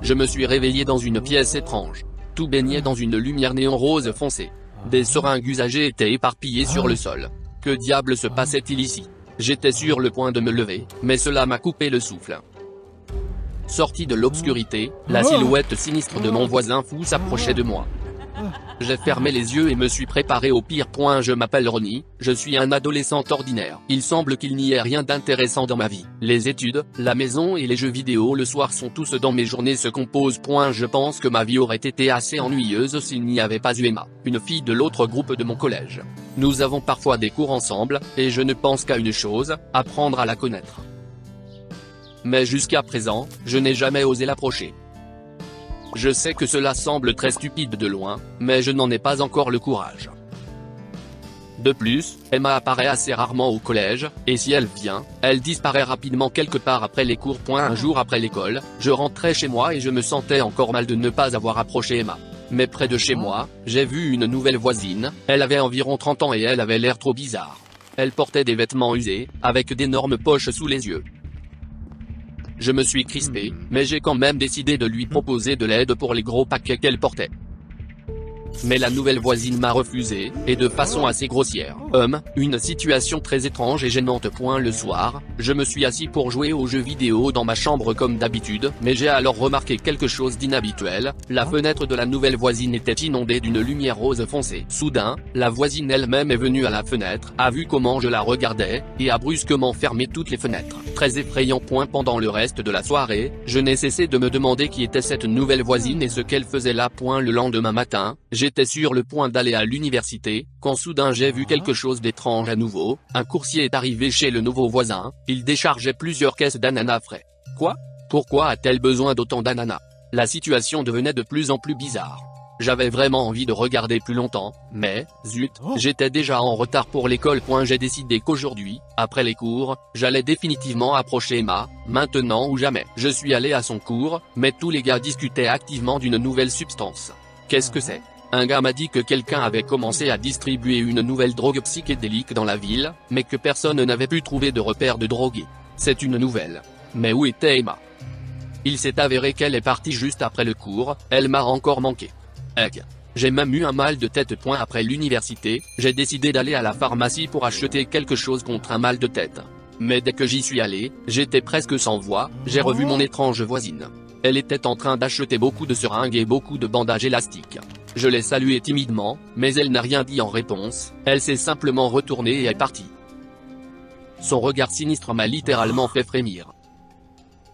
Je me suis réveillé dans une pièce étrange. Tout baignait dans une lumière néon rose foncé. Des seringues usagées étaient éparpillées sur le sol. Que diable se passait-il ici? J'étais sur le point de me lever, mais cela m'a coupé le souffle. Sorti de l'obscurité, la silhouette sinistre de mon voisin fou s'approchait de moi. J'ai fermé les yeux et me suis préparé au pire. Je m'appelle Ronnie, je suis un adolescent ordinaire. Il semble qu'il n'y ait rien d'intéressant dans ma vie. Les études, la maison et les jeux vidéo le soir sont tous dans mes journées se composent. Je pense que ma vie aurait été assez ennuyeuse s'il n'y avait pas eu Emma, une fille de l'autre groupe de mon collège. Nous avons parfois des cours ensemble, et je ne pense qu'à une chose, apprendre à la connaître. Mais jusqu'à présent, je n'ai jamais osé l'approcher. Je sais que cela semble très stupide de loin, mais je n'en ai pas encore le courage. De plus, Emma apparaît assez rarement au collège, et si elle vient, elle disparaît rapidement quelque part après les cours. Un jour après l'école, je rentrais chez moi et je me sentais encore mal de ne pas avoir approché Emma. Mais près de chez moi, j'ai vu une nouvelle voisine, elle avait environ 30 ans et elle avait l'air trop bizarre. Elle portait des vêtements usés, avec d'énormes poches sous les yeux. Je me suis crispé, mais j'ai quand même décidé de lui proposer de l'aide pour les gros paquets qu'elle portait. Mais la nouvelle voisine m'a refusé, et de façon assez grossière. Une situation très étrange et gênante. Le soir, je me suis assis pour jouer aux jeux vidéo dans ma chambre comme d'habitude, mais j'ai alors remarqué quelque chose d'inhabituel, la fenêtre de la nouvelle voisine était inondée d'une lumière rose foncée. Soudain, la voisine elle-même est venue à la fenêtre, a vu comment je la regardais, et a brusquement fermé toutes les fenêtres. Très effrayant. Pendant le reste de la soirée, je n'ai cessé de me demander qui était cette nouvelle voisine et ce qu'elle faisait là. Le lendemain matin, j'étais sur le point d'aller à l'université, quand soudain j'ai vu quelque chose d'étrange à nouveau. Un coursier est arrivé chez le nouveau voisin, il déchargeait plusieurs caisses d'ananas frais. Quoi? Pourquoi a-t-elle besoin d'autant d'ananas? La situation devenait de plus en plus bizarre. J'avais vraiment envie de regarder plus longtemps, mais, zut, j'étais déjà en retard pour l'école. J'ai décidé qu'aujourd'hui, après les cours, j'allais définitivement approcher Emma, maintenant ou jamais. Je suis allé à son cours, mais tous les gars discutaient activement d'une nouvelle substance. Qu'est-ce que c'est? Un gars m'a dit que quelqu'un avait commencé à distribuer une nouvelle drogue psychédélique dans la ville, mais que personne n'avait pu trouver de repère de drogué. C'est une nouvelle. Mais où était Emma? Il s'est avéré qu'elle est partie juste après le cours, elle m'a encore manqué. J'ai même eu un mal de tête. Après l'université, j'ai décidé d'aller à la pharmacie pour acheter quelque chose contre un mal de tête. Mais dès que j'y suis allé, j'étais presque sans voix, j'ai revu mon étrange voisine. Elle était en train d'acheter beaucoup de seringues et beaucoup de bandages élastiques. Je l'ai saluée timidement, mais elle n'a rien dit en réponse, elle s'est simplement retournée et est partie. Son regard sinistre m'a littéralement fait frémir.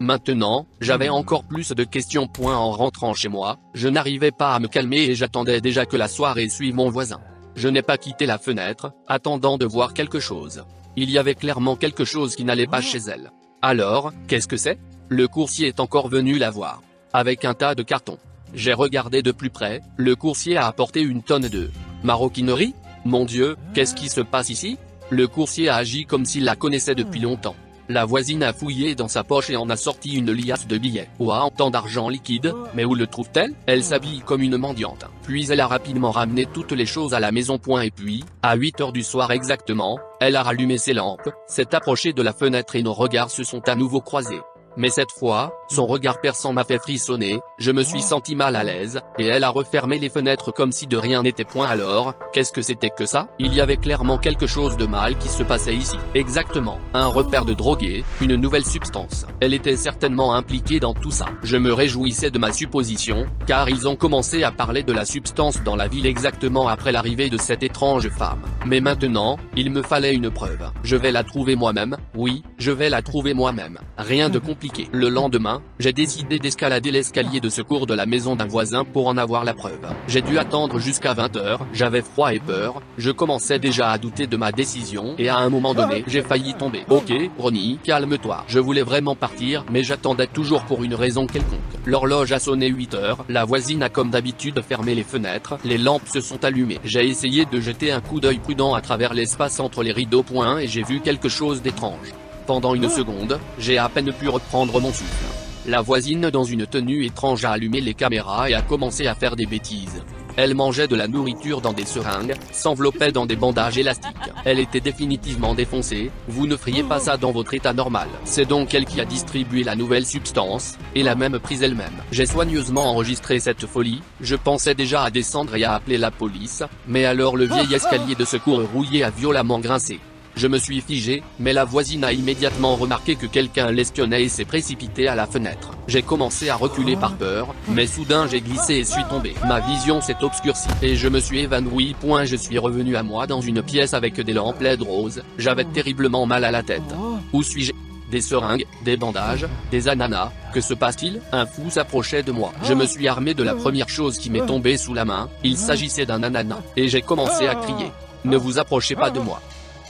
Maintenant, j'avais encore plus de questions. En rentrant chez moi, je n'arrivais pas à me calmer et j'attendais déjà que la soirée suive mon voisin. Je n'ai pas quitté la fenêtre, attendant de voir quelque chose. Il y avait clairement quelque chose qui n'allait pas chez elle. Alors, qu'est-ce que c'est? Le coursier est encore venu la voir. Avec un tas de cartons. J'ai regardé de plus près, le coursier a apporté une tonne de maroquinerie. Mon Dieu, qu'est-ce qui se passe ici? Le coursier a agi comme s'il la connaissait depuis longtemps. La voisine a fouillé dans sa poche et en a sorti une liasse de billets. Tant d'argent liquide, mais où le trouve-t-elle? Elle s'habille comme une mendiante. Puis elle a rapidement ramené toutes les choses à la maison. Et puis, à 8 heures du soir exactement, elle a rallumé ses lampes, s'est approchée de la fenêtre et nos regards se sont à nouveau croisés. Mais cette fois, son regard perçant m'a fait frissonner, je me suis senti mal à l'aise, et elle a refermé les fenêtres comme si de rien n'était. Alors, qu'est-ce que c'était que ça? Il y avait clairement quelque chose de mal qui se passait ici. Exactement, un repère de drogué, une nouvelle substance. Elle était certainement impliquée dans tout ça. Je me réjouissais de ma supposition, car ils ont commencé à parler de la substance dans la ville exactement après l'arrivée de cette étrange femme. Mais maintenant, il me fallait une preuve. Je vais la trouver moi-même, oui, je vais la trouver moi-même. Rien de compliqué. Le lendemain, j'ai décidé d'escalader l'escalier de secours de la maison d'un voisin pour en avoir la preuve. J'ai dû attendre jusqu'à 20 h, j'avais froid et peur, je commençais déjà à douter de ma décision et à un moment donné, j'ai failli tomber. Ok, Ronnie, calme-toi. Je voulais vraiment partir, mais j'attendais toujours pour une raison quelconque. L'horloge a sonné 8 h, la voisine a comme d'habitude fermé les fenêtres, les lampes se sont allumées. J'ai essayé de jeter un coup d'œil prudent à travers l'espace entre les rideaux. Et j'ai vu quelque chose d'étrange. Pendant une seconde, j'ai à peine pu reprendre mon souffle. La voisine dans une tenue étrange a allumé les caméras et a commencé à faire des bêtises. Elle mangeait de la nourriture dans des seringues, s'enveloppait dans des bandages élastiques. Elle était définitivement défoncée, vous ne feriez pas ça dans votre état normal. C'est donc elle qui a distribué la nouvelle substance, et l'a même prise elle-même. J'ai soigneusement enregistré cette folie, je pensais déjà à descendre et à appeler la police, mais alors le vieil escalier de secours rouillé a violemment grincé. Je me suis figé, mais la voisine a immédiatement remarqué que quelqu'un l'espionnait et s'est précipité à la fenêtre. J'ai commencé à reculer par peur, mais soudain j'ai glissé et suis tombé. Ma vision s'est obscurcie, et je me suis évanoui. Je suis revenu à moi dans une pièce avec des lampes LED roses, j'avais terriblement mal à la tête. Où suis-je? Des seringues, des bandages, des ananas, que se passe-t-il? Un fou s'approchait de moi. Je me suis armé de la première chose qui m'est tombée sous la main, il s'agissait d'un ananas, et j'ai commencé à crier. Ne vous approchez pas de moi.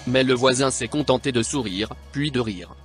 Mais le voisin s'est contenté de sourire, puis de rire.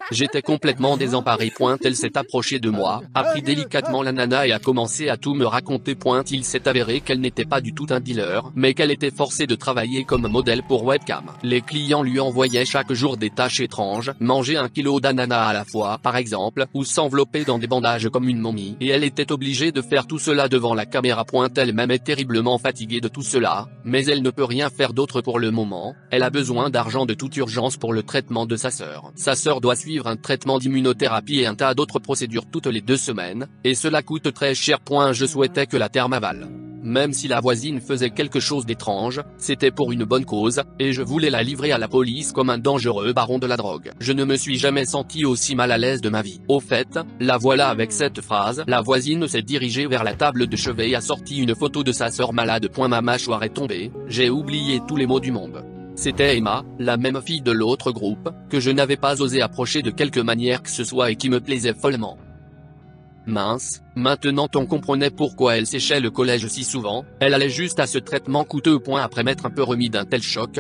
J'étais complètement désemparé. Elle s'est approchée de moi, a pris délicatement l'ananas et a commencé à tout me raconter. Il s'est avéré qu'elle n'était pas du tout un dealer, mais qu'elle était forcée de travailler comme modèle pour webcam. Les clients lui envoyaient chaque jour des tâches étranges, manger 1 kilo d'ananas à la fois par exemple, ou s'envelopper dans des bandages comme une momie, et elle était obligée de faire tout cela devant la caméra. Elle-même est terriblement fatiguée de tout cela, mais elle ne peut rien faire d'autre pour le moment. Elle a besoin d'argent de toute urgence pour le traitement de sa sœur. Sa sœur doit suivre un traitement d'immunothérapie et un tas d'autres procédures toutes les 2 semaines, et cela coûte très cher. Je souhaitais que la terre m'avale. Même si la voisine faisait quelque chose d'étrange, c'était pour une bonne cause, et je voulais la livrer à la police comme un dangereux baron de la drogue. Je ne me suis jamais senti aussi mal à l'aise de ma vie. Au fait, la voilà avec cette phrase. La voisine s'est dirigée vers la table de chevet et a sorti une photo de sa sœur malade. Ma mâchoire est tombée, j'ai oublié tous les mots du monde. C'était Emma, la même fille de l'autre groupe, que je n'avais pas osé approcher de quelque manière que ce soit et qui me plaisait follement. Mince, maintenant on comprenait pourquoi elle séchait le collège si souvent, elle allait juste à ce traitement coûteux. Après m'être un peu remis d'un tel choc,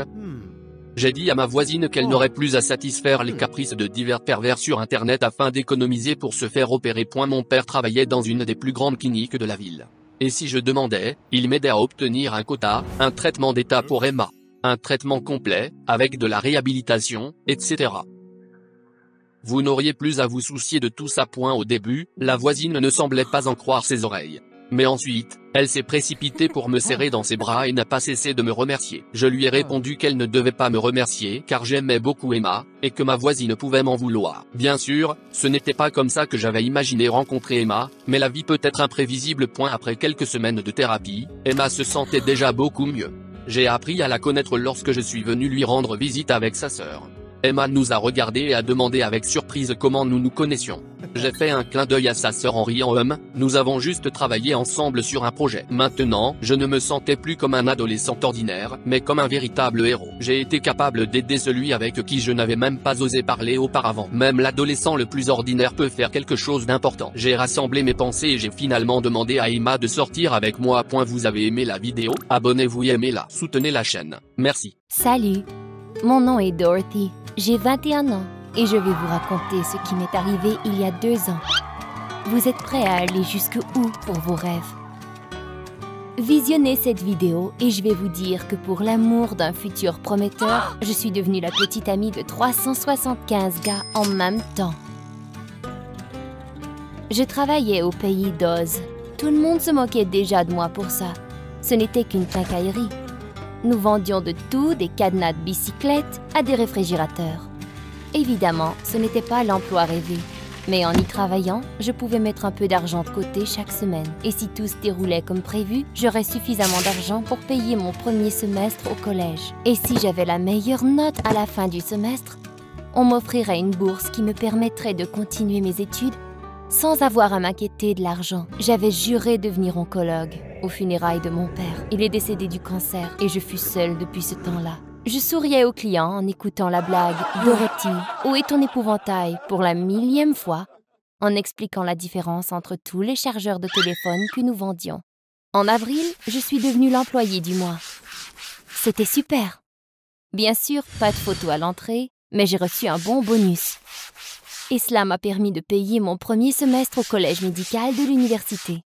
j'ai dit à ma voisine qu'elle n'aurait plus à satisfaire les caprices de divers pervers sur internet afin d'économiser pour se faire opérer. Mon père travaillait dans une des plus grandes cliniques de la ville. Et si je demandais, il m'aidait à obtenir un quota, un traitement d'état pour Emma. Un traitement complet, avec de la réhabilitation, etc. Vous n'auriez plus à vous soucier de tout ça. Au début, la voisine ne semblait pas en croire ses oreilles. Mais ensuite, elle s'est précipitée pour me serrer dans ses bras et n'a pas cessé de me remercier. Je lui ai répondu qu'elle ne devait pas me remercier car j'aimais beaucoup Emma, et que ma voisine pouvait m'en vouloir. Bien sûr, ce n'était pas comme ça que j'avais imaginé rencontrer Emma, mais la vie peut être imprévisible. Après quelques semaines de thérapie, Emma se sentait déjà beaucoup mieux. J'ai appris à la connaître lorsque je suis venu lui rendre visite avec sa sœur. Emma nous a regardés et a demandé avec surprise comment nous nous connaissions. J'ai fait un clin d'œil à sa sœur en riant. Nous avons juste travaillé ensemble sur un projet. Maintenant, je ne me sentais plus comme un adolescent ordinaire, mais comme un véritable héros. J'ai été capable d'aider celui avec qui je n'avais même pas osé parler auparavant. Même l'adolescent le plus ordinaire peut faire quelque chose d'important. J'ai rassemblé mes pensées et j'ai finalement demandé à Emma de sortir avec moi. Vous avez aimé la vidéo? Abonnez-vous et aimez-la. Soutenez la chaîne. Merci. Salut, mon nom est Dorothy. J'ai 21 ans et je vais vous raconter ce qui m'est arrivé il y a 2 ans. Vous êtes prêts à aller jusqu'où pour vos rêves? Visionnez cette vidéo et je vais vous dire que pour l'amour d'un futur prometteur, je suis devenue la petite amie de 375 gars en même temps. Je travaillais au pays d'Oz. Tout le monde se moquait déjà de moi pour ça. Ce n'était qu'une quincaillerie. Nous vendions de tout, des cadenas de bicyclettes à des réfrigérateurs. Évidemment, ce n'était pas l'emploi rêvé. Mais en y travaillant, je pouvais mettre un peu d'argent de côté chaque semaine. Et si tout se déroulait comme prévu, j'aurais suffisamment d'argent pour payer mon premier semestre au collège. Et si j'avais la meilleure note à la fin du semestre, on m'offrirait une bourse qui me permettrait de continuer mes études sans avoir à m'inquiéter de l'argent. J'avais juré devenir oncologue aux funérailles de mon père. Il est décédé du cancer et je fus seule depuis ce temps-là. Je souriais aux clients en écoutant la blague « Dorothy, où est ton épouvantail ?» pour la 1000e fois, en expliquant la différence entre tous les chargeurs de téléphone que nous vendions. En avril, je suis devenue l'employée du mois. C'était super. Bien sûr, pas de photo à l'entrée, mais j'ai reçu un bon bonus. Et cela m'a permis de payer mon premier semestre au collège médical de l'université.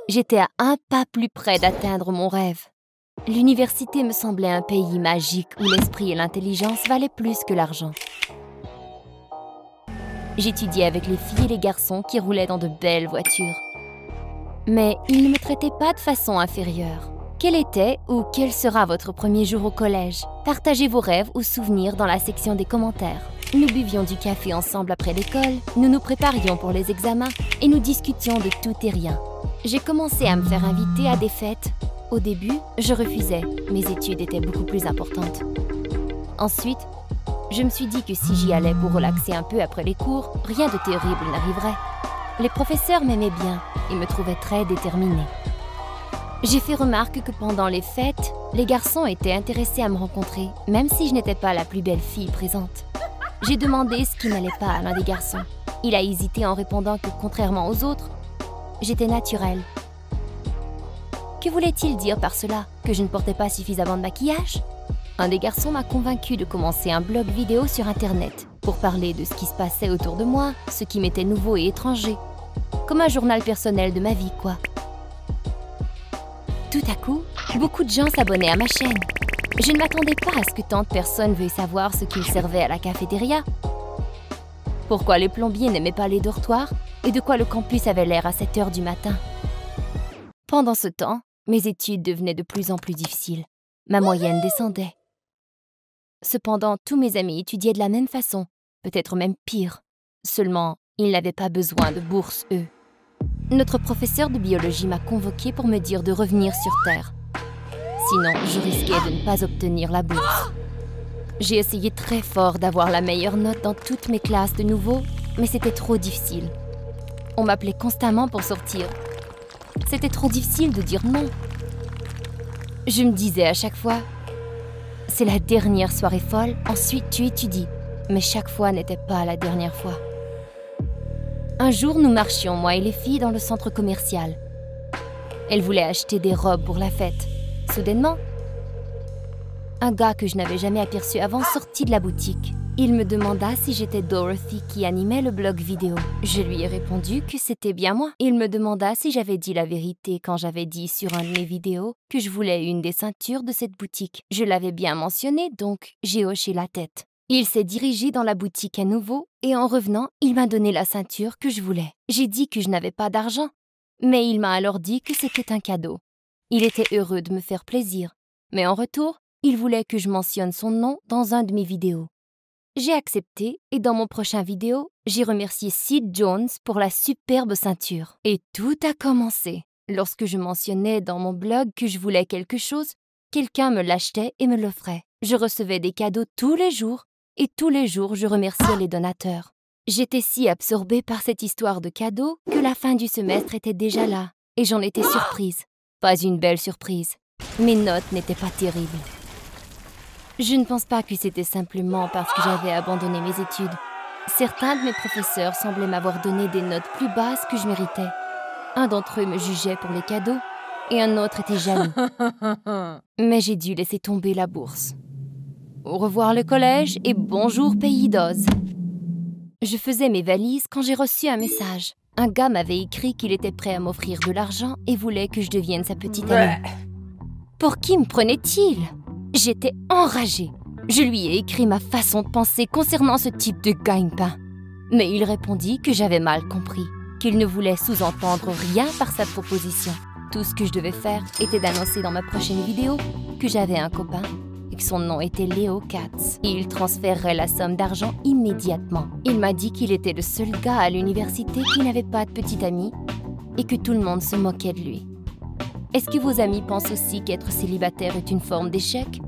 J'étais à un pas plus près d'atteindre mon rêve. L'université me semblait un pays magique où l'esprit et l'intelligence valaient plus que l'argent. J'étudiais avec les filles et les garçons qui roulaient dans de belles voitures. Mais il ne me traitait pas de façon inférieure. Quel était ou quel sera votre premier jour au collège? Partagez vos rêves ou souvenirs dans la section des commentaires. Nous buvions du café ensemble après l'école, nous nous préparions pour les examens et nous discutions de tout et rien. J'ai commencé à me faire inviter à des fêtes. Au début, je refusais, mes études étaient beaucoup plus importantes. Ensuite, je me suis dit que si j'y allais pour relaxer un peu après les cours, rien de terrible n'arriverait. Les professeurs m'aimaient bien et me trouvaient très déterminée. J'ai fait remarque que pendant les fêtes, les garçons étaient intéressés à me rencontrer, même si je n'étais pas la plus belle fille présente. J'ai demandé ce qui n'allait pas à l'un des garçons. Il a hésité en répondant que, contrairement aux autres, j'étais naturelle. Que voulait-il dire par cela? Que je ne portais pas suffisamment de maquillage? Un des garçons m'a convaincue de commencer un blog vidéo sur Internet pour parler de ce qui se passait autour de moi, ce qui m'était nouveau et étranger. Comme un journal personnel de ma vie, quoi. Tout à coup, beaucoup de gens s'abonnaient à ma chaîne. Je ne m'attendais pas à ce que tant de personnes veuillent savoir ce qu'ils servaient à la cafétéria. Pourquoi les plombiers n'aimaient pas les dortoirs et de quoi le campus avait l'air à 7 heures du matin. Pendant ce temps, mes études devenaient de plus en plus difficiles. Ma moyenne descendait. Cependant, tous mes amis étudiaient de la même façon, peut-être même pire. Seulement, ils n'avaient pas besoin de bourse, eux. Notre professeur de biologie m'a convoqué pour me dire de revenir sur Terre. Sinon, je risquais de ne pas obtenir la bourse. J'ai essayé très fort d'avoir la meilleure note dans toutes mes classes de nouveau, mais c'était trop difficile. On m'appelait constamment pour sortir. C'était trop difficile de dire non. Je me disais à chaque fois, c'est la dernière soirée folle, ensuite tu étudies. Mais chaque fois n'était pas la dernière fois. Un jour, nous marchions, moi et les filles, dans le centre commercial. Elles voulaient acheter des robes pour la fête. Soudainement, un gars que je n'avais jamais aperçu avant sortit de la boutique. Il me demanda si j'étais Dorothy qui animait le blog vidéo. Je lui ai répondu que c'était bien moi. Il me demanda si j'avais dit la vérité quand j'avais dit sur un de mes vidéos que je voulais une des ceintures de cette boutique. Je l'avais bien mentionné, donc j'ai hoché la tête. Il s'est dirigé dans la boutique à nouveau et en revenant, il m'a donné la ceinture que je voulais. J'ai dit que je n'avais pas d'argent, mais il m'a alors dit que c'était un cadeau. Il était heureux de me faire plaisir, mais en retour, il voulait que je mentionne son nom dans un de mes vidéos. J'ai accepté et dans mon prochain vidéo, j'ai remercié Sid Jones pour la superbe ceinture. Et tout a commencé. Lorsque je mentionnais dans mon blog que je voulais quelque chose, quelqu'un me l'achetait et me l'offrait. Je recevais des cadeaux tous les jours et tous les jours je remerciais les donateurs. J'étais si absorbée par cette histoire de cadeaux que la fin du semestre était déjà là et j'en étais surprise. Pas une belle surprise. Mes notes n'étaient pas terribles. Je ne pense pas que c'était simplement parce que j'avais abandonné mes études. Certains de mes professeurs semblaient m'avoir donné des notes plus basses que je méritais. Un d'entre eux me jugeait pour les cadeaux et un autre était jaloux. Mais j'ai dû laisser tomber la bourse. Au revoir le collège et bonjour pays d'Oz. Je faisais mes valises quand j'ai reçu un message. Un gars m'avait écrit qu'il était prêt à m'offrir de l'argent et voulait que je devienne sa petite amie. Pour qui me prenait-il ? J'étais enragée. Je lui ai écrit ma façon de penser concernant ce type de gagne-pain. Mais il répondit que j'avais mal compris, qu'il ne voulait sous-entendre rien par sa proposition. Tout ce que je devais faire était d'annoncer dans ma prochaine vidéo que j'avais un copain et que son nom était Léo Katz. Et il transférerait la somme d'argent immédiatement. Il m'a dit qu'il était le seul gars à l'université qui n'avait pas de petit ami et que tout le monde se moquait de lui. Est-ce que vos amis pensent aussi qu'être célibataire est une forme d'échec?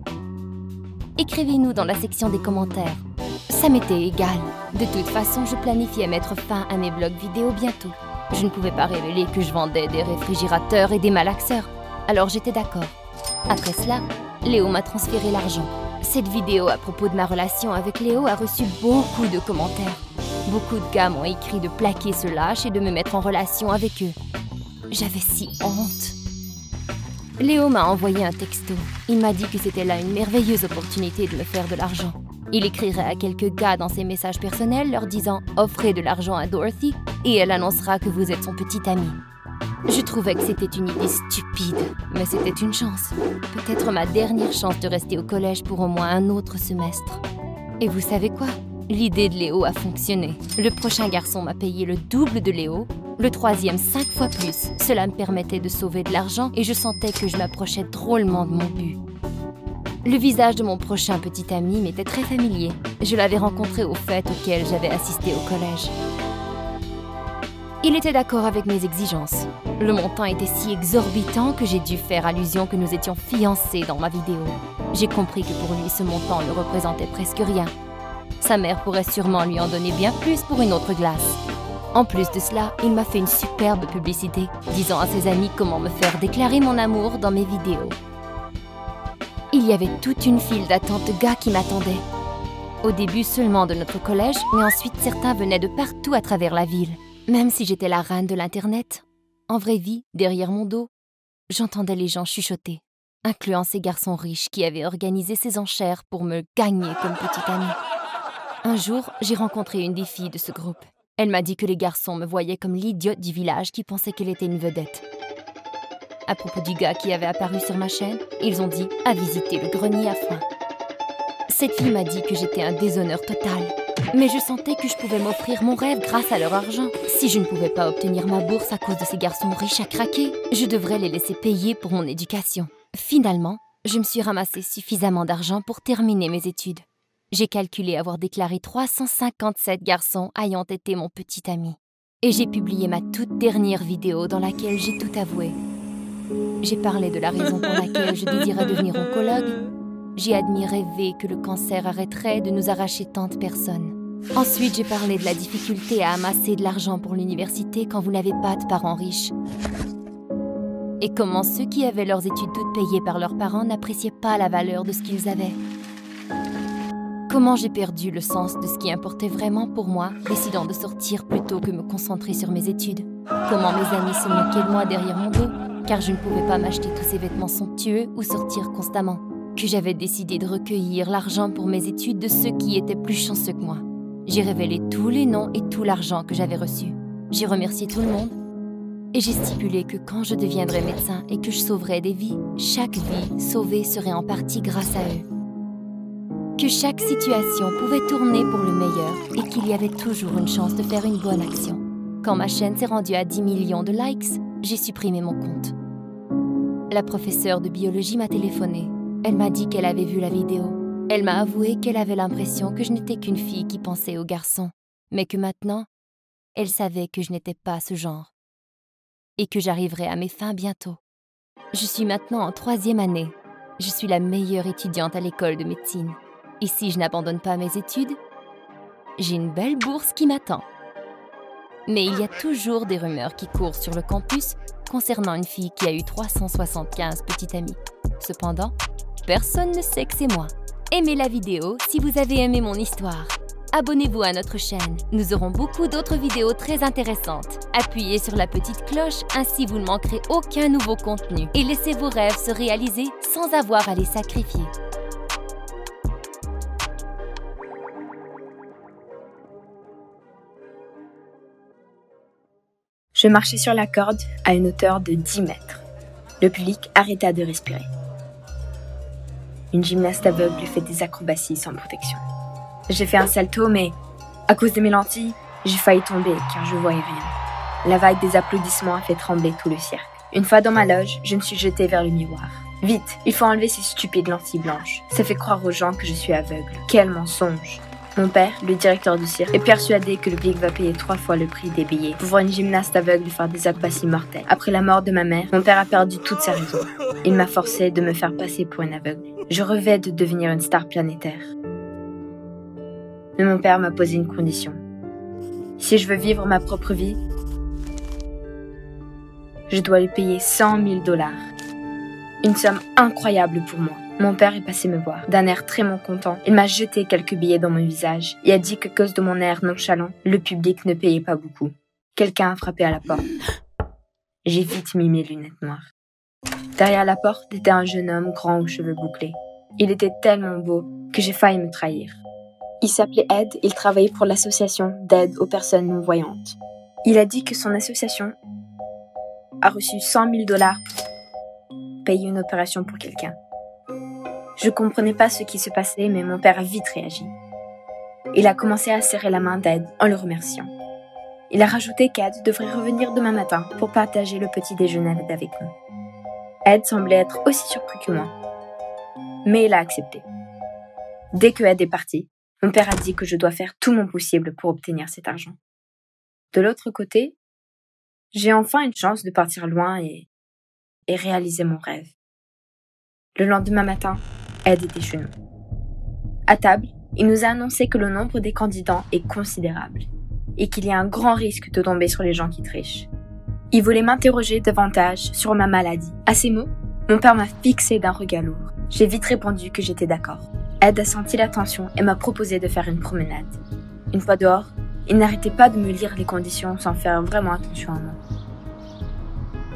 Écrivez-nous dans la section des commentaires. Ça m'était égal. De toute façon, je planifiais mettre fin à mes blogs vidéo bientôt. Je ne pouvais pas révéler que je vendais des réfrigérateurs et des malaxeurs. Alors j'étais d'accord. Après cela, Léo m'a transféré l'argent. Cette vidéo à propos de ma relation avec Léo a reçu beaucoup de commentaires. Beaucoup de gars m'ont écrit de plaquer ce lâche et de me mettre en relation avec eux. J'avais si honte. Léo m'a envoyé un texto. Il m'a dit que c'était là une merveilleuse opportunité de me faire de l'argent. Il écrirait à quelques gars dans ses messages personnels leur disant « Offrez de l'argent à Dorothy et elle annoncera que vous êtes son petit ami ». Je trouvais que c'était une idée stupide, mais c'était une chance. Peut-être ma dernière chance de rester au collège pour au moins un autre semestre. Et vous savez quoi? L'idée de Léo a fonctionné. Le prochain garçon m'a payé le double de Léo Le troisième 5 fois plus. Cela me permettait de sauver de l'argent et je sentais que je m'approchais drôlement de mon but. Le visage de mon prochain petit ami m'était très familier. Je l'avais rencontré aux fêtes auxquelles j'avais assisté au collège. Il était d'accord avec mes exigences. Le montant était si exorbitant que j'ai dû faire allusion que nous étions fiancés dans ma vidéo. J'ai compris que pour lui, ce montant ne représentait presque rien. Sa mère pourrait sûrement lui en donner bien plus pour une autre glace. En plus de cela, il m'a fait une superbe publicité, disant à ses amis comment me faire déclarer mon amour dans mes vidéos. Il y avait toute une file d'attente de gars qui m'attendaient. Au début seulement de notre collège, mais ensuite certains venaient de partout à travers la ville. Même si j'étais la reine de l'Internet, en vraie vie, derrière mon dos, j'entendais les gens chuchoter, incluant ces garçons riches qui avaient organisé ces enchères pour me gagner comme petite amie. Un jour, j'ai rencontré une des filles de ce groupe. Elle m'a dit que les garçons me voyaient comme l'idiote du village qui pensait qu'elle était une vedette. À propos du gars qui avait apparu sur ma chaîne, ils ont dit à visiter le grenier à foin. Cette fille m'a dit que j'étais un déshonneur total. Mais je sentais que je pouvais m'offrir mon rêve grâce à leur argent. Si je ne pouvais pas obtenir ma bourse à cause de ces garçons riches à craquer, je devrais les laisser payer pour mon éducation. Finalement, je me suis ramassé suffisamment d'argent pour terminer mes études. J'ai calculé avoir déclaré 357 garçons ayant été mon petit ami. Et j'ai publié ma toute dernière vidéo dans laquelle j'ai tout avoué. J'ai parlé de la raison pour laquelle je désirais devenir oncologue. J'ai admis rêver que le cancer arrêterait de nous arracher tant de personnes. Ensuite, j'ai parlé de la difficulté à amasser de l'argent pour l'université quand vous n'avez pas de parents riches. Et comment ceux qui avaient leurs études toutes payées par leurs parents n'appréciaient pas la valeur de ce qu'ils avaient. Comment j'ai perdu le sens de ce qui importait vraiment pour moi, décidant de sortir plutôt que me concentrer sur mes études. Comment mes amis se moquaient de moi derrière mon dos, car je ne pouvais pas m'acheter tous ces vêtements somptueux ou sortir constamment. Que j'avais décidé de recueillir l'argent pour mes études de ceux qui étaient plus chanceux que moi. J'ai révélé tous les noms et tout l'argent que j'avais reçu. J'ai remercié tout le monde et j'ai stipulé que quand je deviendrais médecin et que je sauverais des vies, chaque vie sauvée serait en partie grâce à eux. Que chaque situation pouvait tourner pour le meilleur et qu'il y avait toujours une chance de faire une bonne action. Quand ma chaîne s'est rendue à 10 millions de likes, j'ai supprimé mon compte. La professeure de biologie m'a téléphoné. Elle m'a dit qu'elle avait vu la vidéo. Elle m'a avoué qu'elle avait l'impression que je n'étais qu'une fille qui pensait aux garçons, mais que maintenant, elle savait que je n'étais pas ce genre et que j'arriverais à mes fins bientôt. Je suis maintenant en 3e année. Je suis la meilleure étudiante à l'école de médecine. Et si je n'abandonne pas mes études, j'ai une belle bourse qui m'attend. Mais il y a toujours des rumeurs qui courent sur le campus concernant une fille qui a eu 375 petites amies. Cependant, personne ne sait que c'est moi. Aimez la vidéo si vous avez aimé mon histoire. Abonnez-vous à notre chaîne. Nous aurons beaucoup d'autres vidéos très intéressantes. Appuyez sur la petite cloche, ainsi vous ne manquerez aucun nouveau contenu. Et laissez vos rêves se réaliser sans avoir à les sacrifier. Je marchais sur la corde à une hauteur de 10 mètres. Le public arrêta de respirer. Une gymnaste aveugle fait des acrobaties sans protection. J'ai fait un salto, mais à cause de mes lentilles, j'ai failli tomber car je voyais rien. La vague des applaudissements a fait trembler tout le cirque. Une fois dans ma loge, je me suis jetée vers le miroir. Vite, il faut enlever ces stupides lentilles blanches. Ça fait croire aux gens que je suis aveugle. Quel mensonge! Mon père, le directeur du cirque, est persuadé que le public va payer 3 fois le prix des billets pour voir une gymnaste aveugle faire des acrobaties mortelles. Après la mort de ma mère, mon père a perdu toute sa raison. Il m'a forcé de me faire passer pour une aveugle. Je rêvais de devenir une star planétaire. Mais mon père m'a posé une condition. Si je veux vivre ma propre vie, je dois lui payer 100 000 $. Une somme incroyable pour moi. Mon père est passé me voir. D'un air très mécontent, il m'a jeté quelques billets dans mon visage et a dit qu'à cause de mon air nonchalant, le public ne payait pas beaucoup. Quelqu'un a frappé à la porte. J'ai vite mis mes lunettes noires. Derrière la porte était un jeune homme grand aux cheveux bouclés. Il était tellement beau que j'ai failli me trahir. Il s'appelait Ed, il travaillait pour l'association d'aide aux personnes non-voyantes. Il a dit que son association a reçu 100 000 $ pour payer une opération pour quelqu'un. Je comprenais pas ce qui se passait, mais mon père a vite réagi. Il a commencé à serrer la main d'Ed en le remerciant. Il a rajouté qu'Ed devrait revenir demain matin pour partager le petit déjeuner avec nous. Ed semblait être aussi surpris que moi. Mais il a accepté. Dès que Ed est parti, mon père a dit que je dois faire tout mon possible pour obtenir cet argent. De l'autre côté, j'ai enfin une chance de partir loin et réaliser mon rêve. Le lendemain matin, Ed était chez nous. À table, il nous a annoncé que le nombre des candidats est considérable et qu'il y a un grand risque de tomber sur les gens qui trichent. Il voulait m'interroger davantage sur ma maladie. À ces mots, mon père m'a fixé d'un regard lourd. J'ai vite répondu que j'étais d'accord. Ed a senti la tension et m'a proposé de faire une promenade. Une fois dehors, il n'arrêtait pas de me lire les conditions sans faire vraiment attention à moi.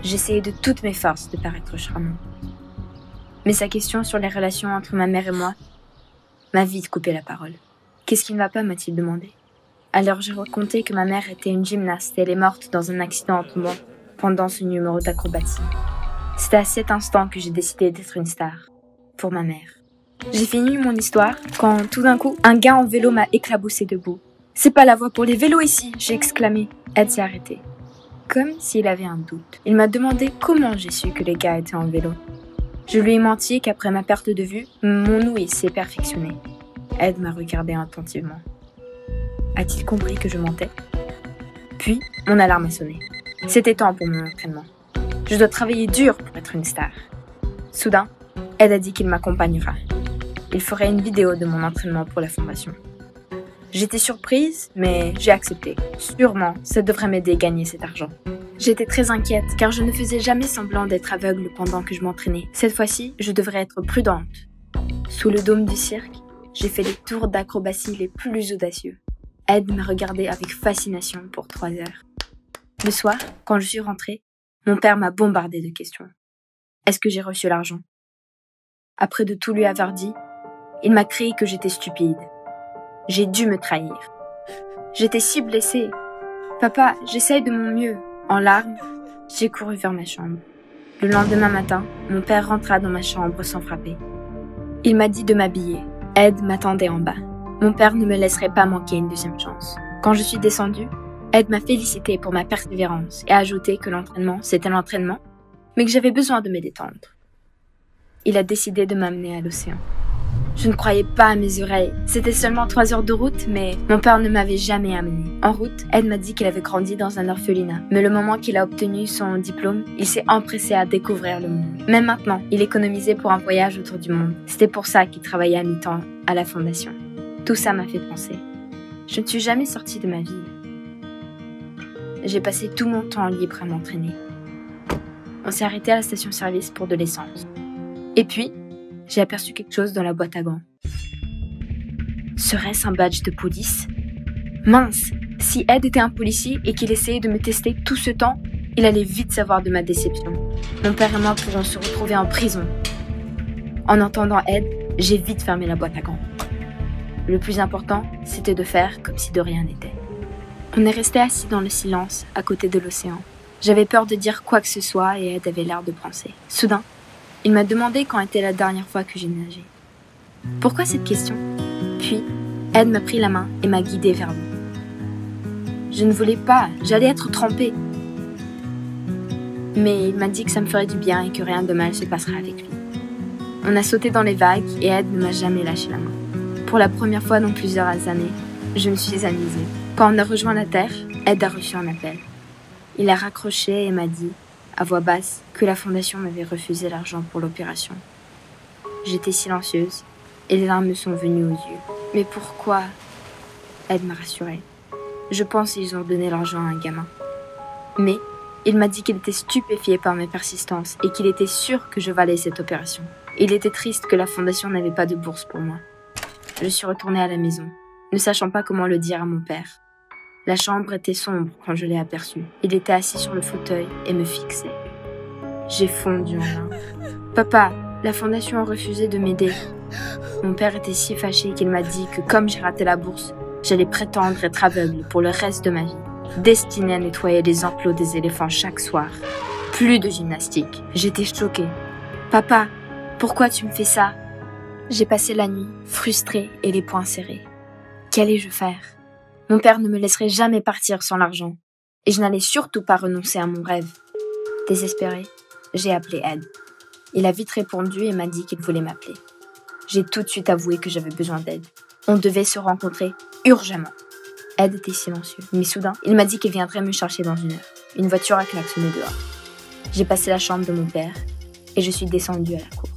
J'essayais de toutes mes forces de paraître charmant. Mais sa question sur les relations entre ma mère et moi m'a vite coupé la parole. « Qu'est-ce qui ne va pas ?» m'a-t-il demandé. Alors j'ai raconté que ma mère était une gymnaste et elle est morte dans un accident en tombant pendant ce numéro d'acrobatie. C'était à cet instant que j'ai décidé d'être une star, pour ma mère. J'ai fini mon histoire quand, tout d'un coup, un gars en vélo m'a éclaboussé debout. « C'est pas la voie pour les vélos ici !» j'ai exclamé. Ed s'est arrêté, comme s'il avait un doute. Il m'a demandé comment j'ai su que les gars étaient en vélo. Je lui ai menti qu'après ma perte de vue, mon ouïe s'est perfectionnée. Ed m'a regardé attentivement. A-t-il compris que je mentais? Puis, mon alarme a sonné. C'était temps pour mon entraînement. Je dois travailler dur pour être une star. Soudain, Ed a dit qu'il m'accompagnera. Il ferait une vidéo de mon entraînement pour la fondation. J'étais surprise, mais j'ai accepté. Sûrement, ça devrait m'aider à gagner cet argent. J'étais très inquiète, car je ne faisais jamais semblant d'être aveugle pendant que je m'entraînais. Cette fois-ci, je devrais être prudente. Sous le dôme du cirque, j'ai fait les tours d'acrobatie les plus audacieux. Ed m'a regardé avec fascination pour 3 heures. Le soir, quand je suis rentrée, mon père m'a bombardé de questions. Est-ce que j'ai reçu l'argent? Après de tout lui avoir dit, il m'a crié que j'étais stupide. J'ai dû me trahir. J'étais si blessée. Papa, j'essaye de mon mieux. En larmes, j'ai couru vers ma chambre. Le lendemain matin, mon père rentra dans ma chambre sans frapper. Il m'a dit de m'habiller. Ed m'attendait en bas. Mon père ne me laisserait pas manquer une deuxième chance. Quand je suis descendue, Ed m'a félicité pour ma persévérance et a ajouté que l'entraînement, c'était l'entraînement, mais que j'avais besoin de me détendre. Il a décidé de m'amener à l'océan. Je ne croyais pas à mes oreilles. C'était seulement 3 heures de route, mais mon père ne m'avait jamais amené. En route, Ed m'a dit qu'il avait grandi dans un orphelinat. Mais le moment qu'il a obtenu son diplôme, il s'est empressé à découvrir le monde. Même maintenant, il économisait pour un voyage autour du monde. C'était pour ça qu'il travaillait à mi-temps à la fondation. Tout ça m'a fait penser. Je ne suis jamais sortie de ma ville. J'ai passé tout mon temps libre à m'entraîner. On s'est arrêté à la station-service pour de l'essence. Et puis, j'ai aperçu quelque chose dans la boîte à gants. Serait-ce un badge de police? Mince! Si Ed était un policier et qu'il essayait de me tester tout ce temps, il allait vite savoir de ma déception. Mon père et moi pourrons se retrouver en prison. En entendant Ed, j'ai vite fermé la boîte à gants. Le plus important, c'était de faire comme si de rien n'était. On est resté assis dans le silence, à côté de l'océan. J'avais peur de dire quoi que ce soit et Ed avait l'air de penser. Soudain, il m'a demandé quand était la dernière fois que j'ai nagé. Pourquoi cette question? Puis, Ed m'a pris la main et m'a guidée vers l'eau. Je ne voulais pas, j'allais être trempée. Mais il m'a dit que ça me ferait du bien et que rien de mal se passerait avec lui. On a sauté dans les vagues et Ed ne m'a jamais lâché la main. Pour la première fois dans plusieurs années, je me suis amusée. Quand on a rejoint la terre, Ed a reçu un appel. Il a raccroché et m'a dit, à voix basse, que la fondation m'avait refusé l'argent pour l'opération. J'étais silencieuse et les larmes me sont venues aux yeux. Mais pourquoi? Ed m'a rassurée. Je pense qu'ils ont donné l'argent à un gamin. Mais il m'a dit qu'il était stupéfié par mes persistances et qu'il était sûr que je valais cette opération. Il était triste que la fondation n'avait pas de bourse pour moi. Je suis retournée à la maison, ne sachant pas comment le dire à mon père. La chambre était sombre quand je l'ai aperçu. Il était assis sur le fauteuil et me fixait. J'ai fondu en larmes. Papa, la fondation a refusé de m'aider. Mon père était si fâché qu'il m'a dit que comme j'ai raté la bourse, j'allais prétendre être aveugle pour le reste de ma vie, destinée à nettoyer les enclos des éléphants chaque soir. Plus de gymnastique. J'étais choquée. Papa, pourquoi tu me fais ça? J'ai passé la nuit, frustrée et les poings serrés. Qu'allais-je faire? Mon père ne me laisserait jamais partir sans l'argent. Et je n'allais surtout pas renoncer à mon rêve. Désespérée, j'ai appelé Ed. Il a vite répondu et m'a dit qu'il voulait m'appeler. J'ai tout de suite avoué que j'avais besoin d'aide. On devait se rencontrer urgemment. Ed était silencieux, mais soudain, il m'a dit qu'il viendrait me chercher dans 1 heure. Une voiture a klaxonné dehors. J'ai passé la chambre de mon père et je suis descendue à la cour.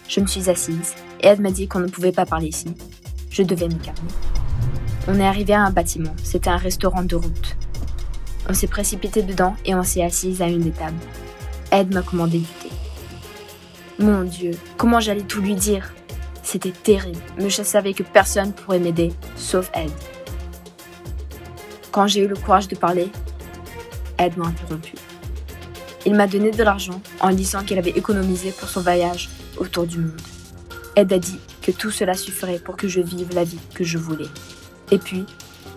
Je me suis assise et Ed m'a dit qu'on ne pouvait pas parler ici. Je devais me calmer. On est arrivé à un bâtiment, c'était un restaurant de route. On s'est précipité dedans et on s'est assise à une des tables. Ed m'a commandé du thé. Mon Dieu, comment j'allais tout lui dire? C'était terrible, mais je savais que personne pourrait m'aider, sauf Ed. Quand j'ai eu le courage de parler, Ed m'a interrompu. Il m'a donné de l'argent en disant qu'il avait économisé pour son voyage autour du monde. Ed a dit que tout cela suffirait pour que je vive la vie que je voulais. Et puis,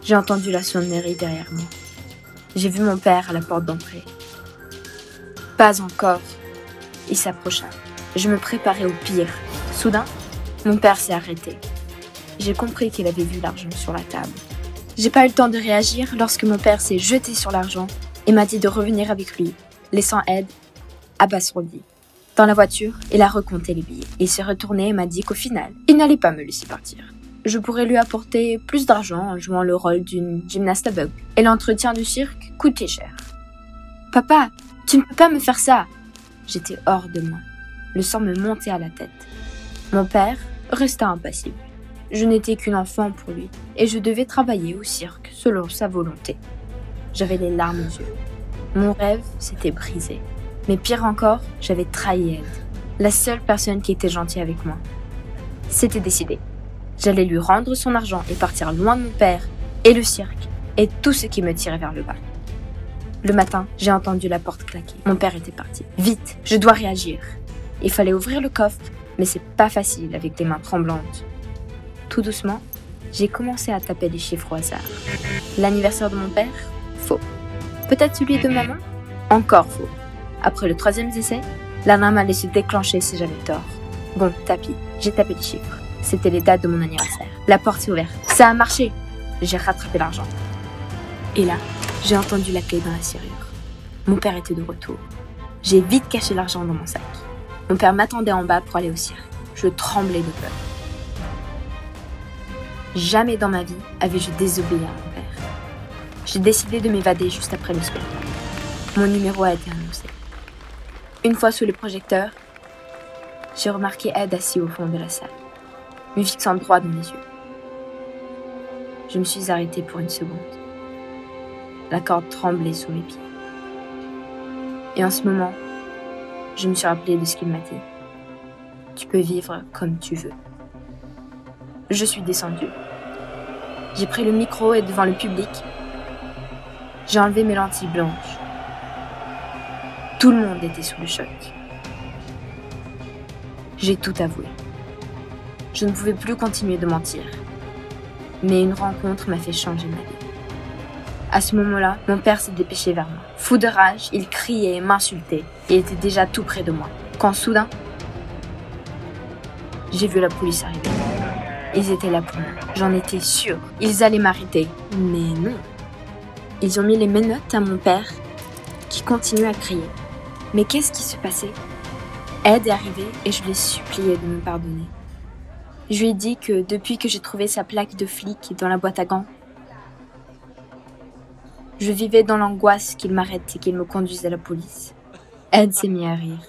j'ai entendu la sonnerie derrière moi. J'ai vu mon père à la porte d'entrée. Pas encore. Il s'approcha. Je me préparais au pire. Soudain, mon père s'est arrêté. J'ai compris qu'il avait vu l'argent sur la table. J'ai pas eu le temps de réagir lorsque mon père s'est jeté sur l'argent et m'a dit de revenir avec lui, laissant Ed abasourdi. Dans la voiture, il a recompté les billets. Il s'est retourné et m'a dit qu'au final, il n'allait pas me laisser partir. Je pourrais lui apporter plus d'argent en jouant le rôle d'une gymnaste aveugle. Et l'entretien du cirque coûtait cher. « Papa, tu ne peux pas me faire ça !» J'étais hors de moi. Le sang me montait à la tête. Mon père resta impassible. Je n'étais qu'une enfant pour lui et je devais travailler au cirque selon sa volonté. J'avais les larmes aux yeux. Mon rêve s'était brisé. Mais pire encore, j'avais trahi Ed, la seule personne qui était gentille avec moi. C'était décidé. J'allais lui rendre son argent et partir loin de mon père et le cirque et tout ce qui me tirait vers le bas. Le matin, j'ai entendu la porte claquer. Mon père était parti. Vite, je dois réagir. Il fallait ouvrir le coffre, mais c'est pas facile avec les mains tremblantes. Tout doucement, j'ai commencé à taper des chiffres au hasard. L'anniversaire de mon père? Faux. Peut-être celui de maman? Encore faux. Après le 3e essai, l'alarme allait se déclencher si j'avais tort. Bon, tapis, j'ai tapé les chiffres. C'était les dates de mon anniversaire. La porte s'est ouverte. Ça a marché. J'ai rattrapé l'argent. Et là, j'ai entendu la clé dans la serrure. Mon père était de retour. J'ai vite caché l'argent dans mon sac. Mon père m'attendait en bas pour aller au cirque. Je tremblais de peur. Jamais dans ma vie avais-je désobéi à mon père. J'ai décidé de m'évader juste après le spectacle. Mon numéro a été annoncé. Une fois sous les projecteurs, j'ai remarqué Ed assis au fond de la salle, me fixant droit dans les yeux. Je me suis arrêtée pour une seconde. La corde tremblait sous mes pieds. Et en ce moment, je me suis rappelée de ce qu'il m'a dit. Tu peux vivre comme tu veux. Je suis descendue. J'ai pris le micro et devant le public, j'ai enlevé mes lentilles blanches. Tout le monde était sous le choc. J'ai tout avoué. Je ne pouvais plus continuer de mentir. Mais une rencontre m'a fait changer ma vie. À ce moment-là, mon père s'est dépêché vers moi. Fou de rage, il criait et m'insultait. Il était déjà tout près de moi. Quand soudain, j'ai vu la police arriver. Ils étaient là pour moi. J'en étais sûre. Ils allaient m'arrêter. Mais non. Ils ont mis les menottes à mon père, qui continuait à crier. Mais qu'est-ce qui se passait? Ed est arrivé et je l'ai supplié de me pardonner. Je lui ai dit que depuis que j'ai trouvé sa plaque de flic dans la boîte à gants, je vivais dans l'angoisse qu'il m'arrête et qu'il me conduise à la police. Ed s'est mis à rire.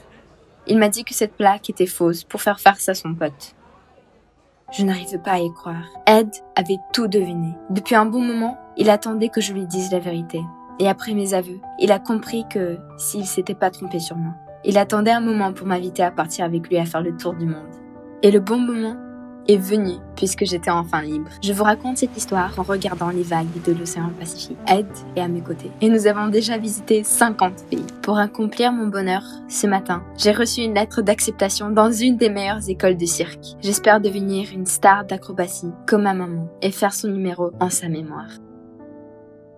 Il m'a dit que cette plaque était fausse pour faire farce à son pote. Je n'arrivais pas à y croire. Ed avait tout deviné. Depuis un bon moment, il attendait que je lui dise la vérité. Et après mes aveux, il a compris que s'il s'était pas trompé sur moi, il attendait un moment pour m'inviter à partir avec lui à faire le tour du monde. Et le bon moment est venu puisque j'étais enfin libre. Je vous raconte cette histoire en regardant les vagues de l'océan Pacifique. Ed est à mes côtés et nous avons déjà visité 50 pays. Pour accomplir mon bonheur, ce matin, j'ai reçu une lettre d'acceptation dans une des meilleures écoles de cirque. J'espère devenir une star d'acrobatie comme ma maman et faire son numéro en sa mémoire.